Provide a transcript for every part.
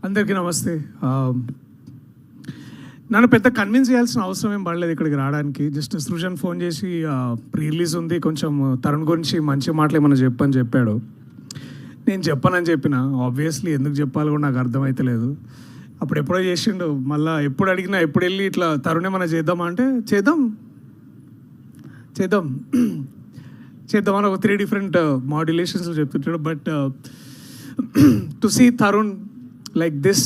అందరికీ నమస్తే. నన్ను పెద్ద కన్విన్స్ చేయాల్సిన అవసరం ఏం పడలేదు ఇక్కడికి రావడానికి. జస్ట్ సృజన్ ఫోన్ చేసి ప్రీ రిలీజ్ ఉంది, కొంచెం తరుణ్ గురించి మంచి మాటలు ఏమన్నా చెప్పని చెప్పాడు. నేను చెప్పనని చెప్పిన. ఆబ్వియస్లీ ఎందుకు చెప్పాలో కూడా నాకు అర్థమైతలేదు. అప్పుడు ఎప్పుడో చేసిండు, మళ్ళీ ఎప్పుడు అడిగినా ఎప్పుడు వెళ్ళి ఇట్లా తరుణ్ ఏమన్నా చేద్దామా అంటే చేద్దాం చేద్దామని ఒక 3 డిఫరెంట్ మాడ్యులేషన్స్లో చెప్తుంటాడు. But to see Tarun like this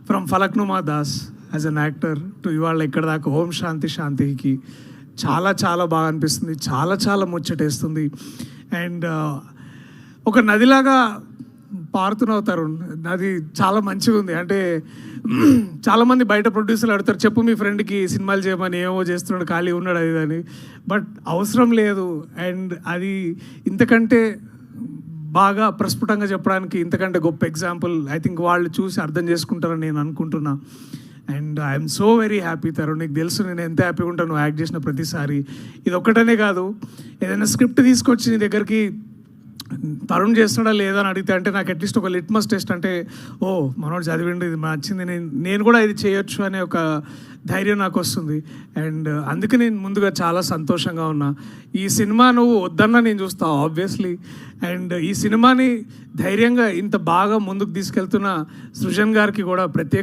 from Falaknuma Das as an actor to ఇవాళ ఇక్కడ దాకా ఓం శాంతి శాంతికి చాలా చాలా బాగా అనిపిస్తుంది. చాలా చాలా ముచ్చటేస్తుంది. అండ్ ఒక నదిలాగా పారుతున్నావు తరుణ్. నది చాలా మంచిగా ఉంది. అంటే చాలామంది బయట ప్రొడ్యూసర్లు అడుగుతారు, చెప్పు మీ ఫ్రెండ్కి సినిమాలు చేయమని, ఏమో చేస్తున్నాడు, ఖాళీ ఉన్నాడు అది అని. బట్ అవసరం లేదు. అండ్ అది ఇంతకంటే బాగా ప్రస్ఫుటంగా చెప్పడానికి ఇంతకంటే గొప్ప ఎగ్జాంపుల్ ఐ థింక్ వాళ్ళు చూసి అర్థం చేసుకుంటారని నేను అనుకుంటున్నా. And I'm so very happy Tarun. నీకు తెలుసు నేను ఎంత హ్యాపీగా ఉంటాను నువ్వు యాక్ట్ చేసిన ప్రతిసారి. ఇది ఒక్కటనే కాదు, ఏదైనా స్క్రిప్ట్ తీసుకొచ్చి నీ దగ్గరికి తరుణ్ చేస్తాడా లేదా అని అడిగితే అంటే నాకు అట్లీస్ట్ ఒక లిట్మస్ టెస్ట్, అంటే ఓ మనోడు చదివిండు, ఇది నచ్చింది, నేను కూడా ఇది చేయొచ్చు అనే ఒక ధైర్యం నాకు వస్తుంది. అండ్ అందుకే నేను ముందుగా చాలా సంతోషంగా ఉన్నా. ఈ సినిమా నువ్వు వద్దన్నా నేను చూస్తావు ఆబ్వియస్లీ. అండ్ ఈ సినిమాని ధైర్యంగా ఇంత బాగా ముందుకు తీసుకెళ్తున్న సృజన్ గారికి కూడా ప్రత్యేక